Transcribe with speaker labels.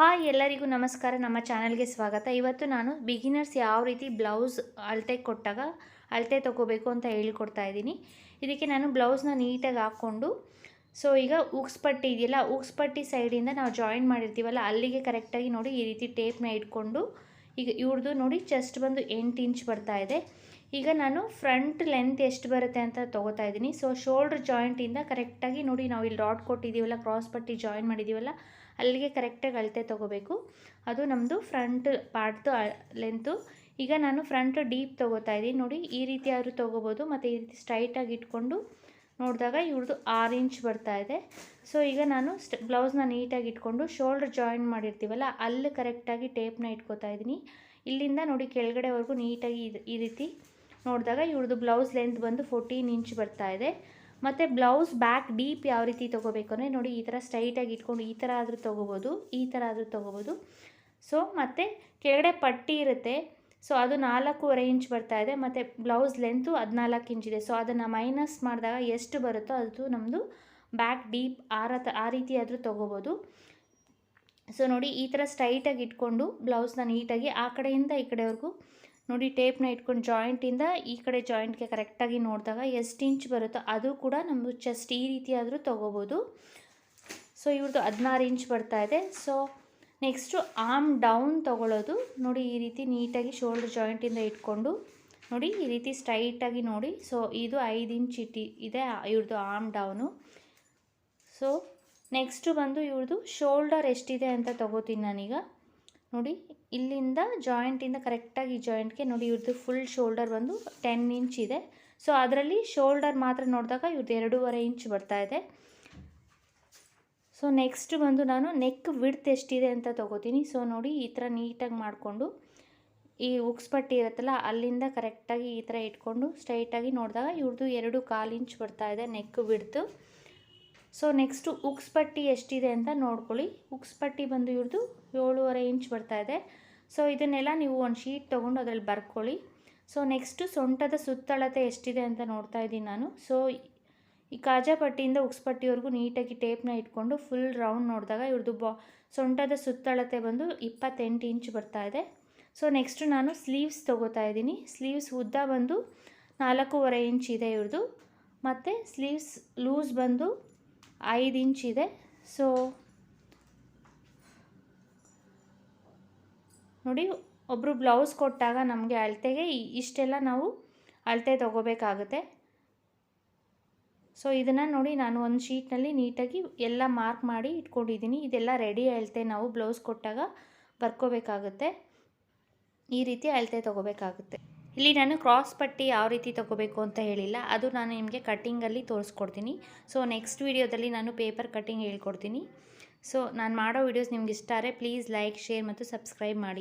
Speaker 1: Hi ಎಲ್ಲರಿಗೂ ನಮಸ್ಕಾರ. ನಮ್ಮ ಚಾನಲ್ಗೆ ಸ್ವಾಗತ. ಇವತ್ತು ನಾನು ಬಿಗಿನರ್ಸ್ ಯಾವ ರೀತಿ ಬ್ಲೌಸ್ ಅಳತೆ ಕೊಟ್ಟಾಗ ಅಳತೆ ತೊಗೋಬೇಕು ಅಂತ ಹೇಳ್ಕೊಡ್ತಾ ಇದ್ದೀನಿ. ಇದಕ್ಕೆ ನಾನು ಬ್ಲೌಸ್ನ ನೀಟಾಗಿ ಹಾಕ್ಕೊಂಡು ಈಗ ಉಕ್ಸ್ ಪಟ್ಟಿ ಇದೆಯಲ್ಲ, ಉಕ್ಸ್ ಪಟ್ಟಿ ಸೈಡಿಂದ ನಾವು ಜಾಯಿನ್ ಮಾಡಿರ್ತೀವಲ್ಲ ಅಲ್ಲಿಗೆ ಕರೆಕ್ಟಾಗಿ ನೋಡಿ ಈ ರೀತಿ ಟೇಪ್ನ ಇಟ್ಕೊಂಡು ಈಗ ಇವ್ರದ್ದು ನೋಡಿ ಚೆಸ್ಟ್ ಬಂದು 8 ಇಂಚ್ ಬರ್ತಾ ಇದೆ. ಈಗ ನಾನು ಫ್ರಂಟ್ ಲೆಂತ್ ಎಷ್ಟು ಬರುತ್ತೆ ಅಂತ ತೊಗೋತಾ ಇದ್ದೀನಿ. ಶೋಲ್ಡ್ರ್ ಜಾಯಿಂಟಿಂದ ಕರೆಕ್ಟಾಗಿ ನೋಡಿ ನಾವು ಇಲ್ಲಿ ಡಾಟ್ ಕೊಟ್ಟಿದ್ದೀವಲ್ಲ, ಕ್ರಾಸ್ ಪಟ್ಟಿ ಜಾಯಿನ್ ಮಾಡಿದ್ದೀವಲ್ಲ ಅಲ್ಲಿಗೆ ಕರೆಕ್ಟಾಗಿ ಅಳತೆ ತೊಗೋಬೇಕು. ಅದು ನಮ್ಮದು ಫ್ರಂಟ್ ಪಾರ್ಟ್ದು ಲೆಂತು. ಈಗ ನಾನು ಫ್ರಂಟ್ ಡೀಪ್ ತೊಗೋತಾ ಇದ್ದೀನಿ. ನೋಡಿ ಈ ರೀತಿ ಆದರೂ ತೊಗೋಬೋದು, ಮತ್ತು ಈ ರೀತಿ ಸ್ಟ್ರೈಟಾಗಿ ಇಟ್ಕೊಂಡು ನೋಡಿದಾಗ ಇವ್ರದ್ದು 6 ಇಂಚ್ ಬರ್ತಾ ಇದೆ. ಈಗ ನಾನು ಬ್ಲೌಸ್ನ ನೀಟಾಗಿ ಇಟ್ಕೊಂಡು ಶೋಲ್ಡ್ರ್ ಜಾಯಿನ್ ಮಾಡಿರ್ತೀವಲ್ಲ ಅಲ್ಲಿ ಕರೆಕ್ಟಾಗಿ ಟೇಪ್ನ ಇಟ್ಕೋತಾ ಇದ್ದೀನಿ. ಇಲ್ಲಿಂದ ನೋಡಿ ಕೆಳಗಡೆವರೆಗೂ ನೀಟಾಗಿ ಈ ರೀತಿ ನೋಡಿದಾಗ ಇವ್ರದ್ದು ಬ್ಲೌಸ್ ಲೆಂತ್ ಬಂದು 14 ಇಂಚ್ ಬರ್ತಾ ಇದೆ. ಮತ್ತು ಬ್ಲೌಸ್ ಬ್ಯಾಕ್ ಡೀಪ್ ಯಾವ ರೀತಿ ತೊಗೋಬೇಕು ಅಂದರೆ ನೋಡಿ ಈ ಥರ ಸ್ಟ್ರೈಟಾಗಿ ಇಟ್ಕೊಂಡು ಈ ಥರ ಆದರೂ ತೊಗೋಬೋದು, ಈ ಥರ ಆದರೂ ತೊಗೋಬೋದು. ಮತ್ತು ಕೆಳಗಡೆ ಪಟ್ಟಿ ಇರುತ್ತೆ, ಅದು 4.25 ಇಂಚ್ ಬರ್ತಾ ಇದೆ. ಮತ್ತು ಬ್ಲೌಸ್ ಲೆಂತು 14 ಇಂಚ್ ಇದೆ. ಅದನ್ನು ಮೈನಸ್ ಮಾಡಿದಾಗ ಎಷ್ಟು ಬರುತ್ತೋ ಅದು ನಮ್ಮದು ಬ್ಯಾಕ್ ಡೀಪ್ ಆ ರೀತಿ ಆದರೂ ತೊಗೋಬೋದು. ನೋಡಿ ಈ ಥರ ಸ್ಟ್ರೈಟಾಗಿ ಇಟ್ಕೊಂಡು ಬ್ಲೌಸ್ನ ನೀಟಾಗಿ ಆ ಕಡೆಯಿಂದ ಈ ಕಡೆವರೆಗೂ ನೋಡಿ ಟೇಪ್ನ ಇಟ್ಕೊಂಡು ಜಾಯಿಂಟಿಂದ ಈ ಕಡೆ ಜಾಯಿಂಟ್ಗೆ ಕರೆಕ್ಟಾಗಿ ನೋಡಿದಾಗ ಎಷ್ಟು ಇಂಚ್ ಬರುತ್ತೋ ಅದು ಕೂಡ ನಮ್ಮದು ಚೆಸ್ಟ್ ಈ ರೀತಿ ಆದರೂ ತೊಗೋಬೋದು. ಇವ್ರದ್ದು 16 ಇಂಚ್ ಬರ್ತಾ ಇದೆ. ನೆಕ್ಸ್ಟು ಆರ್ಮ್ ಡೌನ್ ತೊಗೊಳ್ಳೋದು. ನೋಡಿ ಈ ರೀತಿ ನೀಟಾಗಿ ಶೋಲ್ಡರ್ ಜಾಯಿಂಟಿಂದ ಇಟ್ಕೊಂಡು ನೋಡಿ ಈ ರೀತಿ ಸ್ಟ್ರೈಟಾಗಿ ನೋಡಿ. ಇದು 5 ಇಂಚ್ ಇದೆ ಇವ್ರದ್ದು ಆರ್ಮ್ ಡೌನು. ನೆಕ್ಸ್ಟು ಬಂದು ಇವ್ರದ್ದು ಶೋಲ್ಡರ್ ಎಷ್ಟಿದೆ ಅಂತ ತೊಗೋತೀನಿ ನಾನೀಗ. ನೋಡಿ ಇಲ್ಲಿಂದ ಜಾಯಿಂಟಿಂದ ಕರೆಕ್ಟಾಗಿ ಈ ಜಾಯಿಂಟ್ಗೆ ನೋಡಿ ಇವ್ರದ್ದು ಫುಲ್ ಶೋಲ್ಡರ್ ಬಂದು 10 ಇಂಚ್ ಇದೆ. ಅದರಲ್ಲಿ ಶೋಲ್ಡರ್ ಮಾತ್ರ ನೋಡಿದಾಗ ಇವ್ರದ್ದು 2.5 ಇಂಚ್ ಬರ್ತಾ ಇದೆ. ನೆಕ್ಸ್ಟ್ ಬಂದು ನಾನು ನೆಕ್ ವಿಡ್ತ್ ಎಷ್ಟಿದೆ ಅಂತ ತೊಗೋತೀನಿ. ನೋಡಿ ಈ ಥರ ನೀಟಾಗಿ ಮಾಡಿಕೊಂಡು ಈ ಉಕ್ಸ್ ಪಟ್ಟಿ ಇರುತ್ತಲ್ಲ ಅಲ್ಲಿಂದ ಕರೆಕ್ಟಾಗಿ ಈ ಥರ ಇಟ್ಕೊಂಡು ಸ್ಟ್ರೈಟಾಗಿ ನೋಡಿದಾಗ ಇವ್ರದ್ದು 2.25 ಇಂಚ್ ಬರ್ತಾ ಇದೆ ನೆಕ್ ವಿಡ್ತು. ನೆಕ್ಸ್ಟು ಉಕ್ಸ್ ಪಟ್ಟಿ ಎಷ್ಟಿದೆ ಅಂತ ನೋಡ್ಕೊಳ್ಳಿ. ಉಕ್ಸ್ ಪಟ್ಟಿ ಬಂದು ಇವ್ರದ್ದು 7.5 ಇಂಚ್ ಬರ್ತಾ ಇದೆ. ಇದನ್ನೆಲ್ಲ ನೀವು ಒಂದು ಶೀಟ್ ತೊಗೊಂಡು ಅದರಲ್ಲಿ ಬರ್ಕೊಳ್ಳಿ. ನೆಕ್ಸ್ಟು ಸೊಂಟದ ಸುತ್ತಳತೆ ಎಷ್ಟಿದೆ ಅಂತ ನೋಡ್ತಾ ಇದ್ದೀನಿ ನಾನು. ಈ ಕಾಜಾ ಪಟ್ಟಿಯಿಂದ ಉಕ್ಸ್ ಪಟ್ಟಿವರೆಗೂ ನೀಟಾಗಿ ಟೇಪ್ನ ಇಟ್ಕೊಂಡು ಫುಲ್ ರೌಂಡ್ ನೋಡಿದಾಗ ಇವ್ರದ್ದು ಸೊಂಟದ ಸುತ್ತಳತೆ ಬಂದು 28 ಇಂಚ್ ಬರ್ತಾ ಇದೆ. ನೆಕ್ಸ್ಟು ನಾನು ಸ್ಲೀವ್ಸ್ ತೊಗೋತಾ ಇದ್ದೀನಿ. ಸ್ಲೀವ್ಸ್ ಉದ್ದ ಬಂದು 4.25 ಇಂಚ್ ಇದೆ ಇವ್ರದ್ದು. ಮತ್ತು ಸ್ಲೀವ್ಸ್ ಲೂಸ್ ಬಂದು 5 ಇಂಚ್ ಇದೆ. ನೋಡಿ ಒಬ್ಬರು ಬ್ಲೌಸ್ ಕೊಟ್ಟಾಗ ನಮಗೆ ಅಳತೆಗೆ ಇಷ್ಟೆಲ್ಲ ನಾವು ಅಳತೆ ತೊಗೋಬೇಕಾಗುತ್ತೆ. ಇದನ್ನು ನೋಡಿ ನಾನು ಒಂದು ಶೀಟ್ನಲ್ಲಿ ನೀಟಾಗಿ ಎಲ್ಲ ಮಾರ್ಕ್ ಮಾಡಿ ಇಟ್ಕೊಂಡಿದ್ದೀನಿ. ಇದೆಲ್ಲ ರೆಡಿ ಅಳತೆ ನಾವು ಬ್ಲೌಸ್ ಕೊಟ್ಟಾಗ ಬರ್ಕೋಬೇಕಾಗುತ್ತೆ. ಈ ರೀತಿ ಅಳತೆ ತೊಗೋಬೇಕಾಗುತ್ತೆ. ಇಲ್ಲಿ ನಾನು ಕ್ರಾಸ್ ಪಟ್ಟಿ ಯಾವ ರೀತಿ ತೊಗೋಬೇಕು ಅಂತ ಹೇಳಿಲ್ಲ, ಅದು ನಾನು ನಿಮಗೆ ಕಟ್ಟಿಂಗಲ್ಲಿ ತೋರಿಸ್ಕೊಡ್ತೀನಿ. ನೆಕ್ಸ್ಟ್ ವೀಡಿಯೋದಲ್ಲಿ ನಾನು ಪೇಪರ್ ಕಟ್ಟಿಂಗ್ ಹೇಳ್ಕೊಡ್ತೀನಿ. ನಾನು ಮಾಡೋ ವೀಡಿಯೋಸ್ ನಿಮ್ಗೆ ಇಷ್ಟ ಆದರೆ ಪ್ಲೀಸ್ ಲೈಕ್, ಶೇರ್ ಮತ್ತು ಸಬ್ಸ್ಕ್ರೈಬ್ ಮಾಡಿ.